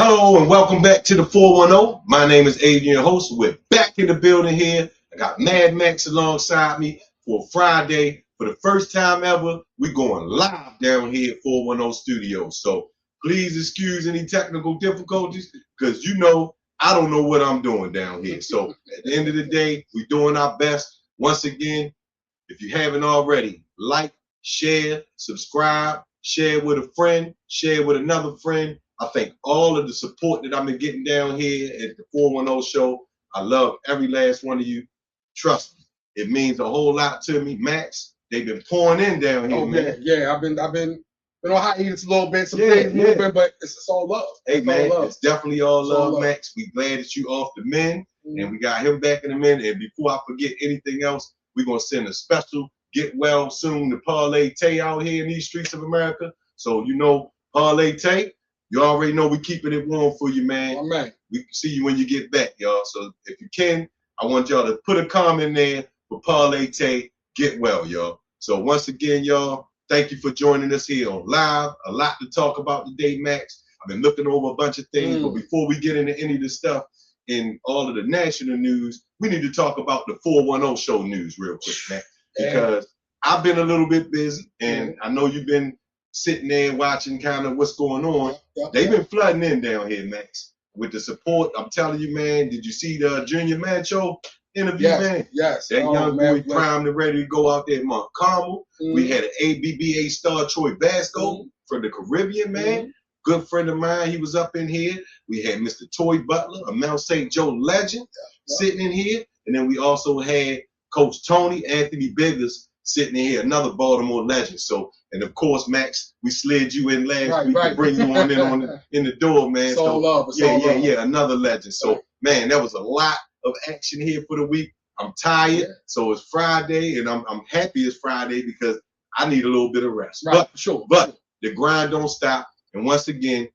Hello and welcome back to the 410. My name is Adrian, your host. We're back in the building here. I got Mad Max alongside me for Friday. For the first time ever, we're going live down here at 410 Studios. So please excuse any technical difficulties because I don't know what I'm doing down here. So at the end of the day, we're doing our best. Once again, if you haven't already, like, share, subscribe, share with a friend, share with another friend. I thank all of the support that I've been getting down here at the 410 show. I love every last one of you. Trust me, it means a whole lot to me. Max, they've been pouring in down here, man. Yeah. I've been on hiatus a little bit, things moving, but it's all love. Hey, man, it's definitely all love, Max. We glad that you off the men, and we got him back in the men. And before I forget anything else, we're gonna send a special get well soon to Parlay Tay out here in these streets of America. So Parlay Tay. You already know we keeping it warm for you, man. Oh, man. We see you when you get back, y'all. So if you can, I want y'all to put a comment there for Parlay Tay. Get well, y'all. So once again, y'all, thank you for joining us here on live. A lot to talk about today, Max. I've been looking over a bunch of things, but before we get into any of the stuff in all of the national news, we need to talk about the 410 show news real quick, Max. Because I've been a little bit busy, and I know you've been sitting there watching kind of what's going on. They've been flooding in down here, Max, with the support. I'm telling you, man, did you see the Junior Mancho interview, man? Yes. That young boy primed and ready to go out there at Mount Carmel. We had an ABBA star, Troy Basco, from the Caribbean, man. Good friend of mine, he was up in here. We had Mr. Toy Butler, a Mount St. Joe legend, sitting in here. And then we also had Coach Tony Anthony Biggers sitting in here, another Baltimore legend. So, and of course, Max, we slid you in last week to bring you on in the door, man. It's all love. Another legend. So, man, that was a lot of action here for the week. I'm tired, so it's Friday, and I'm happy it's Friday because I need a little bit of rest. Right, but the grind don't stop. And once again,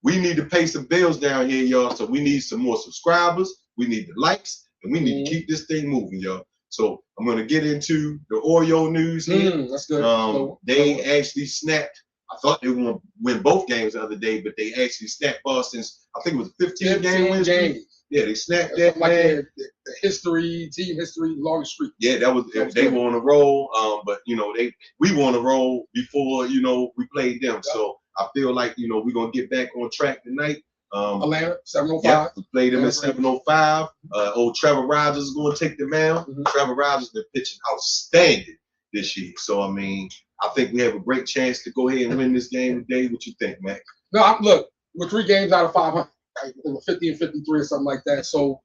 we need to pay some bills down here, y'all. So we need some more subscribers. We need the likes, and we need to keep this thing moving, y'all. So I'm going to get into the Orioles news here. That's good. They actually snapped. I thought they were going to win both games the other day, but they actually snapped Boston's, I think it was a 15-game win streak. Yeah, they snapped that, like man. The team history, longest streak. Yeah, they were on a roll. But we were on a roll before we played them. So I feel like we're gonna get back on track tonight. Atlanta, 7:05. Yeah, we played them at 7:05. Old Trevor Rogers is going to take the mound. Trevor Rogers has been pitching outstanding this year. So, I mean, I think we have a great chance to go ahead and win this game today. What you think, Mac? No, look, we're 3 games out of 500. Right? We're 50 and 53 or something like that. So,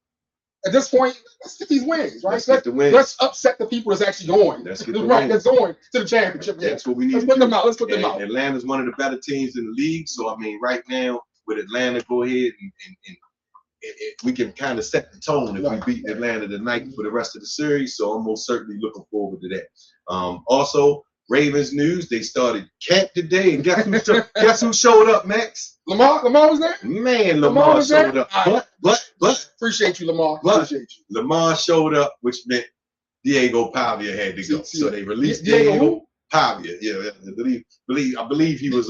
at this point, let's get these wins, right? Let's upset the people that's actually going. That's going to the championship. That's what we need. Let's put them out. Let's put them out. Atlanta's one of the better teams in the league. So, I mean, right now, with Atlanta, go ahead and we can kind of set the tone if we beat Atlanta tonight for the rest of the series. So I'm most certainly looking forward to that. Also, Ravens news, they started camp today, and guess who showed up, Max? Lamar was there? Man, Lamar showed up. But appreciate you, Lamar. Appreciate you. Lamar showed up, which meant Diego Pavia had to go. So they released Diego Pavia. Yeah, I believe he was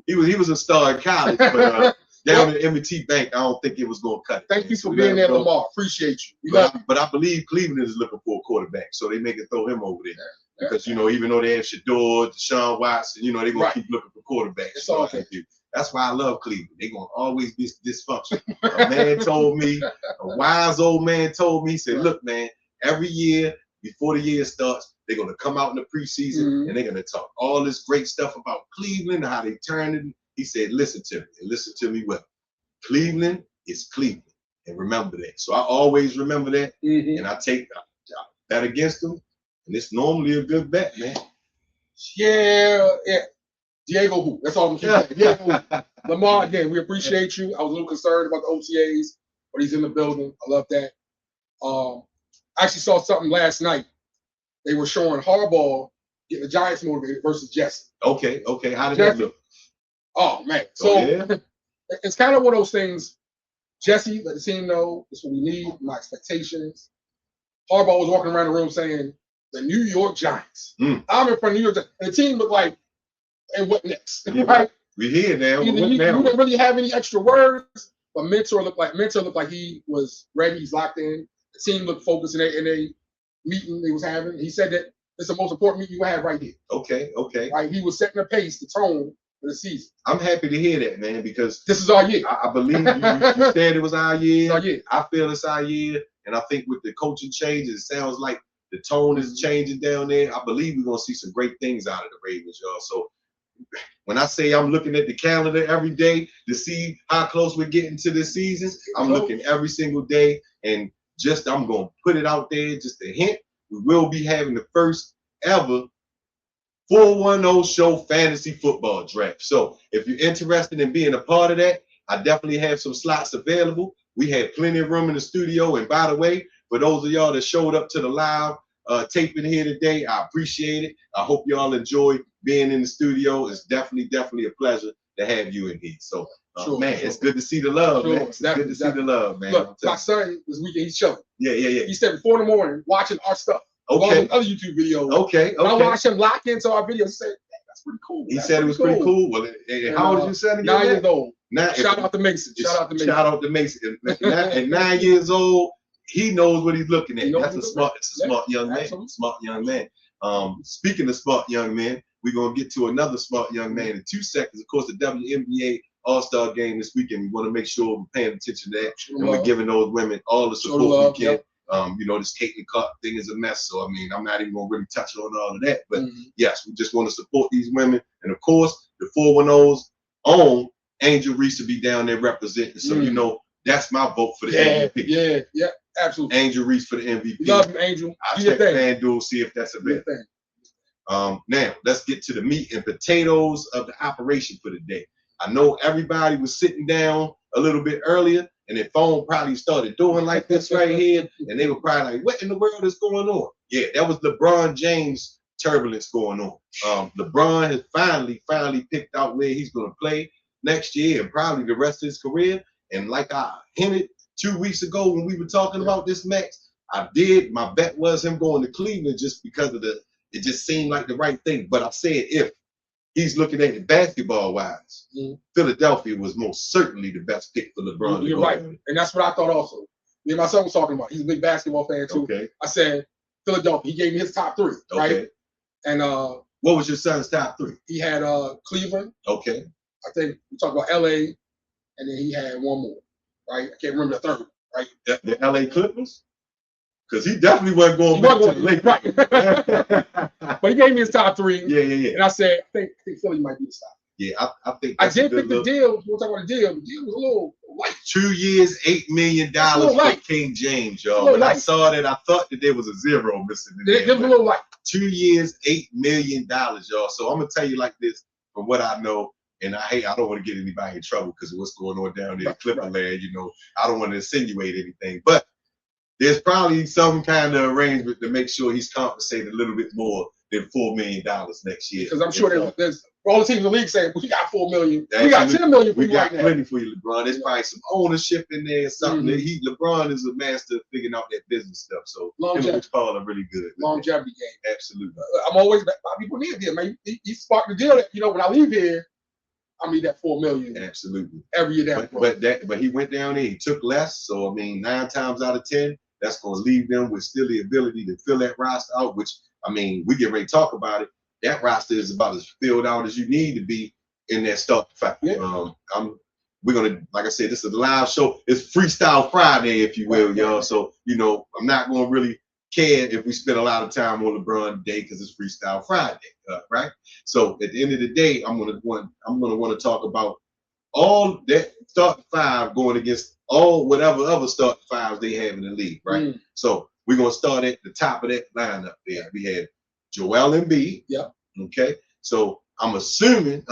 he was a star in college, but down at M&T Bank, I don't think it was going to cut it. Thank you for being there, Lamar. Appreciate you. But I believe Cleveland is looking for a quarterback, so they may throw him over there. Because even though they have Shador, Deshaun Watson, they're gonna keep looking for quarterbacks. It's all okay. That's why I love Cleveland. They're gonna always be dysfunctional. A man told me, a wise old man told me, he said, look, man, every year before the year starts, they're gonna come out in the preseason and they're gonna talk all this great stuff about Cleveland and how they turned it. He said, listen to me, and listen to me well. Cleveland is Cleveland. And remember that. So I always remember that. And I bet against them. And it's normally a good bet, man. Yeah. Diego who? That's all I'm saying. Diego Lamar, again, we appreciate you. I was a little concerned about the OTAs, but he's in the building. I love that. I actually saw something last night. They were showing Harbaugh getting the Giants motivated versus Jesse. Okay. How did that look? Oh, man. So it's kind of one of those things. Jesse let the team know this is what we need, my expectations. Harbaugh was walking around the room saying, the New York Giants. I'm in front of New York Giants. And the team looked like, and what next? Right? We here now. You didn't really have any extra words, but Mentor looked like he was ready. He's locked in. The team looked focused in a meeting they was having. He said that it's the most important meeting you have right here. Okay. Right, he was setting the pace, the tone for the season. I'm happy to hear that, man, because this is our year. I believe you said it was our year. It's our year. I feel it's our year, and I think with the coaching changes, it sounds like the tone is changing down there. I believe we're gonna see some great things out of the Ravens, y'all. So when I say I'm looking at the calendar every day to see how close we're getting to this season, I'm looking every single day, and I'm gonna put it out there, just a hint. We will be having the first ever 410 show fantasy football draft. So if you're interested in being a part of that, I definitely have some slots available. We have plenty of room in the studio. And by the way, for those of y'all that showed up to the live taping here today, I appreciate it. I hope y'all enjoy being in the studio. It's definitely a pleasure to have you in here. So, it's good to see the love, man. It's good to see the love, man. Look, my son this weekend, he's chilling. Yeah. He stayed at 4 in the morning watching our stuff. Okay. Other YouTube videos. Okay. I watched him lock into our videos and said, that's pretty cool. He said it was pretty cool. Well, how old is your son again? 9 years old. Shout out to Mason. Shout out to Mason. At 9 years old, he knows what he's looking at. That's a smart young man. Absolutely. Smart young man. Speaking of smart young men, we're gonna get to another smart young man in 2 seconds. Of course, the WNBA All-Star game this weekend. We want to make sure we're paying attention to that, and we're giving those women all the support we can. Yep. This Caitlin Clark thing is a mess. So, I mean, I'm not even going to really touch on all of that. But, yes, we just want to support these women. And, of course, the 410's own Angel Reese will be down there representing. So, that's my vote for the MVP. Yeah, absolutely. Angel Reese for the MVP. Love you, Angel. I'll check FanDuel, see if that's available. Now, let's get to the meat and potatoes of the operation for the day. I know everybody was sitting down a little bit earlier, and their phone probably started doing like this right here, and they were probably like, what in the world is going on? Yeah, that was LeBron James turbulence going on. LeBron has finally picked out where he's going to play next year and probably the rest of his career. And like I hinted 2 weeks ago when we were talking about this, Max, my bet was him going to Cleveland just because of it just seemed like the right thing. But I said if he's looking at it basketball-wise, Philadelphia was most certainly the best pick for LeBron. You're right. And that's what I thought also. Me and my son was talking about. He's a big basketball fan, too. Okay. I said Philadelphia. He gave me his top 3, right? And what was your son's top 3? He had Cleveland. Okay. I think we talked about L.A., and then he had one more, right? I can't remember the third, right? The L.A. Clippers? Because he definitely wasn't going back to the Lakers. Right. But he gave me his top 3. Yeah. And I said, I think Philly might be the top. Yeah, I think I did pick the deal. We'll talk about the deal. The deal was a little light. 2 years, $8 million for King James, y'all. When I saw that, I thought that there was a zero missing in there. It was a little light. 2 years, $8 million, y'all. So I'm gonna tell you like this, from what I know, and I don't want to get anybody in trouble because of what's going on down there in Clipperland. I don't want to insinuate anything, but there's probably some kind of arrangement to make sure he's compensated a little bit more than $4 million next year. Because I'm sure there's all the teams in the league saying, we got $4 million. We got $10 million for you right now. We got plenty for you, LeBron. There's probably some ownership in there or something. LeBron is a master of figuring out that business stuff. So him and Rich Paul are really good. Longevity game. Absolutely. I'm always Bobby Bonilla deal, man. He sparked the deal that, when I leave here, I need that $4 million. Absolutely. Every year down. But he went down there, he took less. So I mean, 9 times out of 10, that's going to leave them with still the ability to fill that roster out, which, I mean, we get ready to talk about it. That roster is about as filled out as you need to be in that start five. Yeah. We're going to, like I said, this is a live show. It's Freestyle Friday, if you will, y'all. So, I'm not going to really care if we spend a lot of time on LeBron today because it's Freestyle Friday, right? So at the end of the day, I'm going to want to talk about all that start 5 going against all whatever other start 5s they have in the league, right? So we're gonna start at the top of that lineup there. We had Joel Embiid. Yeah. Okay. So I'm assuming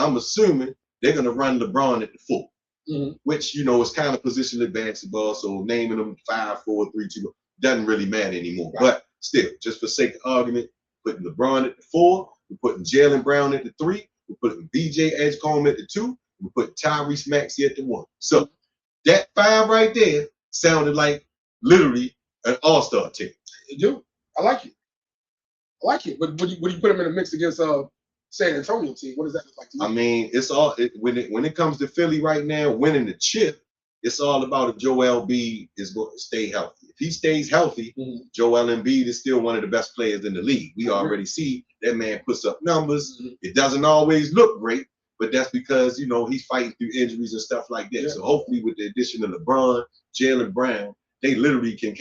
they're gonna run LeBron at the 4, which is kind of positional in basketball. So naming them 5, 4, 3, 2 doesn't really matter anymore. Right. But still, just for sake of argument, putting LeBron at the 4, we're putting Jaylen Brown at the 3, we're putting BJ Edgecombe at the 2, we're putting Tyrese Maxey at the 1. So that 5 right there sounded like literally an all-star team. You do. I like it. But would you put him in a mix against San Antonio team. What does that look like to you? I mean, it's all when it comes to Philly right now, winning the chip, it's all about if Joel Embiid is going to stay healthy. If he stays healthy, Joel Embiid is still one of the best players in the league. We already see that man puts up numbers. It doesn't always look great, but that's because he's fighting through injuries and stuff like that. So hopefully, with the addition of LeBron, Jaylen Brown, they literally can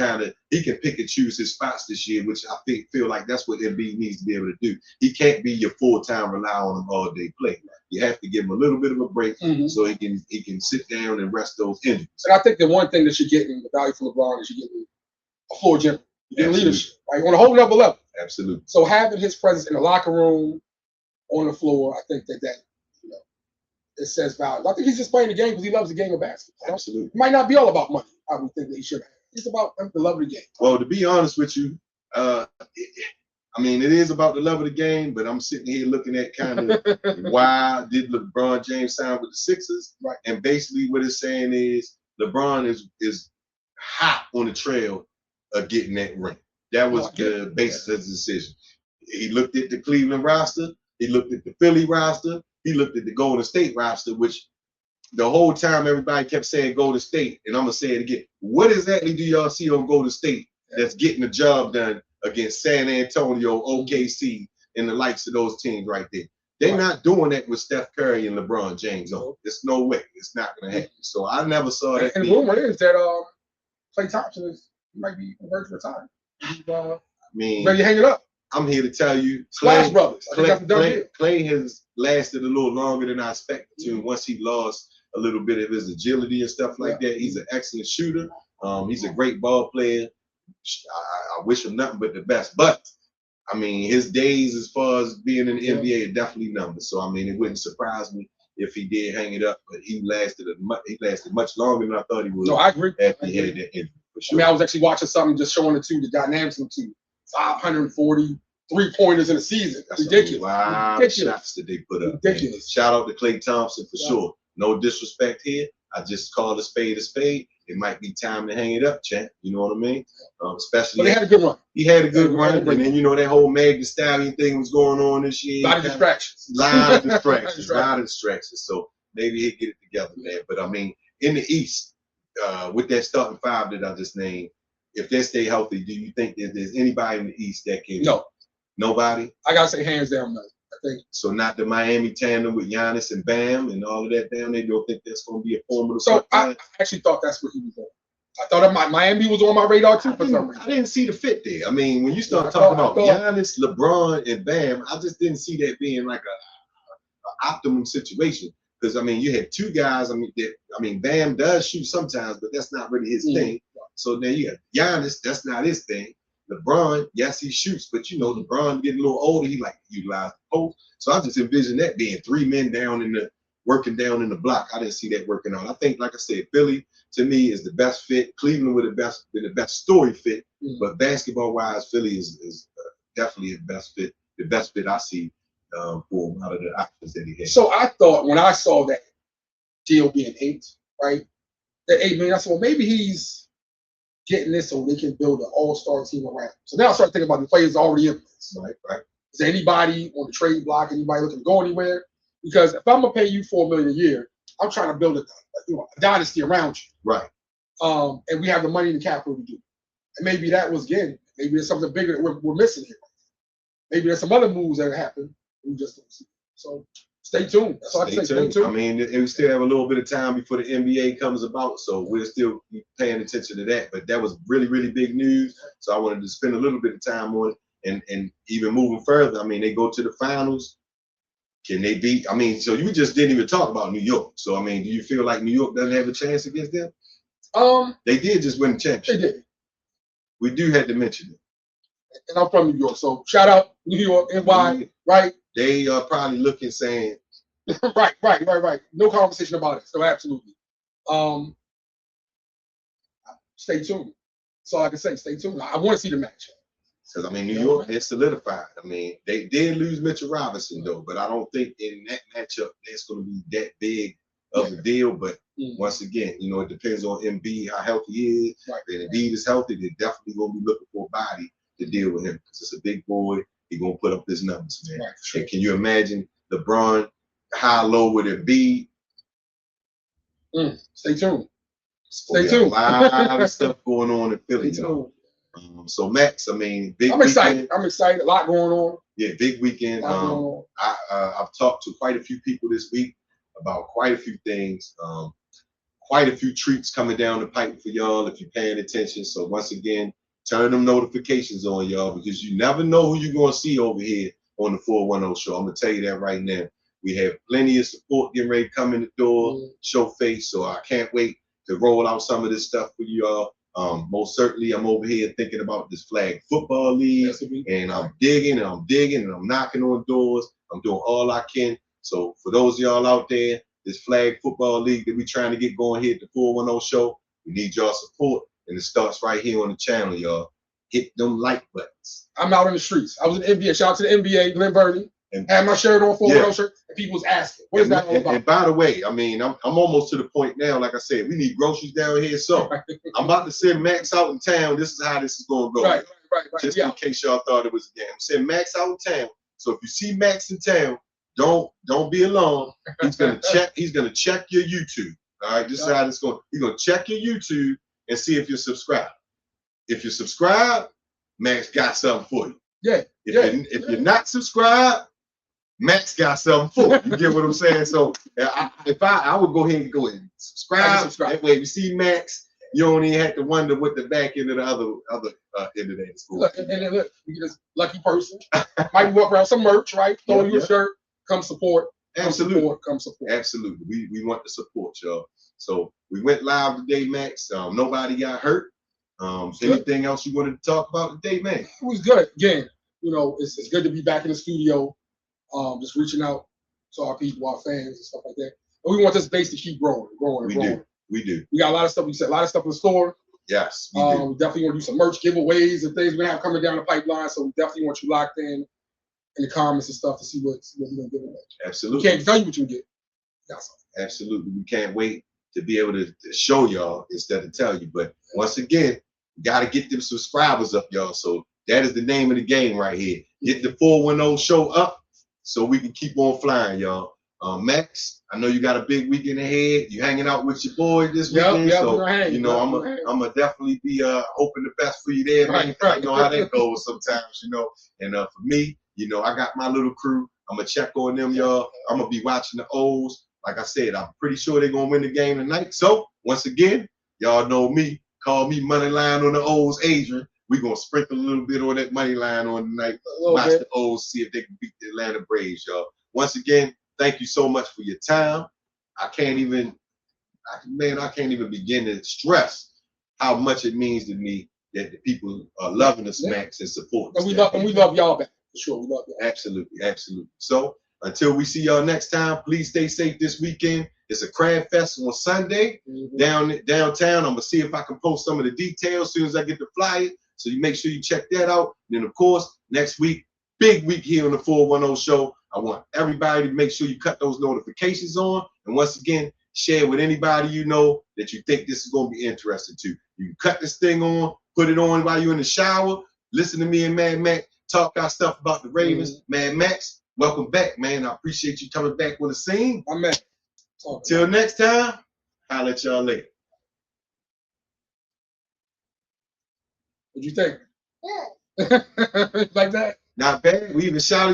he can pick and choose his spots this year, which I feel like that's what Embiid needs to be able to do. He can't be your full-time rely on him all day play. You have to give him a little bit of a break so he can sit down and rest those injuries. And I think the one thing that you're getting, the value for LeBron, is you're getting a floor general. You're getting leadership, right? On a whole nother level. Absolutely. So having his presence in the locker room, on the floor, I think that it says value. I think he's just playing the game because he loves the game of basketball. Absolutely. It might not be all about money. I would think that he should have. It's about the love of the game. Well, to be honest with you, I mean, it is about the love of the game, but I'm sitting here looking at kind of why did LeBron James sign with the Sixers? Right. And basically what it's saying is LeBron is hot on the trail of getting that ring. That was the basis of the decision. He looked at the Cleveland roster. He looked at the Philly roster. He looked at the Golden State roster, which the whole time everybody kept saying Golden State, and I'm going to say it again. What exactly do y'all see on Golden State that's getting the job done against San Antonio, OKC, and the likes of those teams right there? They're not doing that with Steph Curry and LeBron James on. There's no way. It's not going to happen. So I never saw that. And the rumor is that Klay Thompson might be converted to time. I mean, ready to hang it up. I'm here to tell you, Splash Brothers. Klay has lasted a little longer than I expected to. Once he lost a little bit of his agility and stuff like that, he's an excellent shooter. He's a great ball player. I wish him nothing but the best. But I mean, his days as far as being in the NBA are definitely numbered. So I mean, it wouldn't surprise me if he did hang it up. But he lasted much longer than I thought he would. No, I agree. After he had that injury, for sure. I mean, I was actually watching something just showing the dynamics of the two. 540 3-pointers in a season. That's ridiculous. Wow, ridiculous. Shots that they put up. Ridiculous. Man. Shout out to Klay Thompson for sure. No disrespect here. I just call a spade a spade. It might be time to hang it up, champ. You know what I mean? Especially. But he had a good run. He had a good run. And then, that whole Meg Thee Stallion thing was going on this year. A lot of distractions. A lot of distractions. So maybe he'll get it together, man. But I mean, in the East, with that starting five that I just named, if they stay healthy, do you think that there's anybody in the East that can? No. Nobody? I got to say hands down, no. I think. So not the Miami tandem with Giannis and Bam and all of that down there. You don't think that's going to be a formidable? So I actually thought that's what he was on. I thought Miami was on my radar too for some reason. I didn't see the fit there. I mean, when you start talking about Giannis, LeBron, and Bam, I just didn't see that being like a optimum situation. Because I mean, you had two guys. I mean, Bam does shoot sometimes, but that's not really his thing. So then you have Giannis. That's not his thing. LeBron, yes, he shoots, but LeBron getting a little older. He like to utilize the post. So I just envision that being three men working down in the block. I didn't see that working out. I think, like I said, Philly to me is the best fit. Cleveland with the best story fit, but basketball wise, Philly is definitely the best fit. The best fit I see for him out of the options that he had. So I thought when I saw that deal being 8, right? That $8 million, I said, well, maybe he's getting this so they can build an all-star team around. So now I start thinking about the players already in place. Right. Is there anybody on the trade block, anybody looking to go anywhere? Because if I'm gonna pay you $4 million a year, I'm trying to build a dynasty around you. Right. And we have the money and the capital to do. And maybe that was maybe there's something bigger that we're missing here. Maybe there's some other moves that happen we just don't see. So stay tuned. That's all I can say. Stay tuned. I mean, we still have a little bit of time before the NBA comes about, so we'll still be paying attention to that. But that was really, really big news. So I wanted to spend a little bit of time on it. And even moving further, I mean, they go to the finals. Can they beat? I mean, so you just didn't even talk about New York. So I mean, do you feel like New York doesn't have a chance against them? They did just win the championship. They did. We do have to mention it. And I'm from New York, so shout out New York, NY, right? They are probably looking, saying, right. No conversation about it. So absolutely. Stay tuned. That's all I can say. Stay tuned. I want to see the match. Because, I mean, New York has solidified. I mean, they did lose Mitchell Robinson, though, but I don't think in that matchup it's going to be that big of a deal. But once again, it depends on Embiid, how healthy he is. Right. If Embiid is healthy, they're definitely going to be looking for a body to deal with him because it's a big boy. he's gonna put up his numbers, man. Right, sure. And can you imagine LeBron? How low would it be? Stay tuned. Stay tuned. A lot of stuff going on in Philly. Stay tuned. So Max, I mean, I'm excited. I'm excited. A lot going on. Yeah, big weekend. I've talked to quite a few people this week about quite a few things. Quite a few treats coming down the pipe for y'all if you're paying attention. So once again, turn them notifications on, y'all, because you never know who you're going to see over here on the 410 show. I'm going to tell you that right now. We have plenty of support getting ready to come in the door, show face. So I can't wait to roll out some of this stuff for y'all. Most certainly, I'm over here thinking about this flag football league, and I'm digging and I'm digging and I'm knocking on doors. I'm doing all I can. So for those of y'all out there, this flag football league that we're trying to get going here at the 410 show, we need y'all support, and it starts right here on the channel, y'all. Hit them like buttons. I'm out in the streets. I was in the NBA. Shout out to the NBA, Glenn Verdi. And had my shirt on, 410 shirt, and people was asking, what is that all about? And by the way, I mean, I'm almost to the point now, like I said, we need groceries down here. So I'm about to send Max out in town. This is how this is going to go. Right. Just in case y'all thought it was a game. Send Max out in town. So if you see Max in town, don't be alarmed. He's gonna check your YouTube. All right, this is how it's going. He's gonna check your YouTube and see if you're subscribed. If you're subscribed, Max got something for you. Yeah. If you're not subscribed, Max got something for you. You get what I'm saying? So I would go ahead and subscribe. That way, if you see Max, you don't even have to wonder what the back end of the other end of that is going. Look, and then look, you get this lucky person. Might walk around some merch, right? Throw you a shirt. Come support. Absolutely. Come support. Absolutely. We want the support, y'all. So we went live today, Max. Nobody got hurt. Anything else you wanted to talk about today, man? It was good. Again, it's good to be back in the studio. Just reaching out to our people, our fans, and stuff like that. And we want this base to keep growing. We do. We got a lot of stuff. We said a lot of stuff in the store. Yes, we do. We definitely want to do some merch giveaways and things we have coming down the pipeline. So we definitely want you locked in the comments and stuff to see what we're gonna give away. Absolutely. We can't tell you what you get. Absolutely. We can't wait to be able to show y'all instead of tell you. But once again, we gotta get them subscribers up, y'all. So that is the name of the game right here. Get the 410 show up so we can keep on flying, y'all. Max, I know you got a big weekend ahead. You hanging out with your boy this weekend, so I'm gonna definitely be hoping the best for you there, man. I know how that goes sometimes, And for me, I got my little crew. I'm gonna check on them, y'all. I'm gonna be watching the O's. Like I said, I'm pretty sure they're gonna win the game tonight. So once again, y'all know me. Call me money line on the O's, Adrian. We're gonna sprinkle a little bit on that money line on tonight. Watch the O's, see if they can beat the Atlanta Braves, y'all. Once again, thank you so much for your time. I can't even begin to stress how much it means to me that the people are loving us, Max, and supporting us. And we love y'all back. For sure, we love y'all. Absolutely. So until we see y'all next time, please stay safe this weekend. It's a crab fest on Sunday downtown. I'm gonna see if I can post some of the details as soon as I get the flyer. So you make sure you check that out. And then of course, next week, big week here on the 410 show. I want everybody to make sure you cut those notifications on. And once again, share with anybody you know that you think this is going to be interesting to. You can cut this thing on, put it on while you're in the shower. Listen to me and Mad Max talk our stuff about the Ravens. Mad Max, welcome back, man. I appreciate you coming back on the scene. I'm Max. Till next time, I'll let y'all later. What'd you think? Good. Like that? Not bad. We even shouted.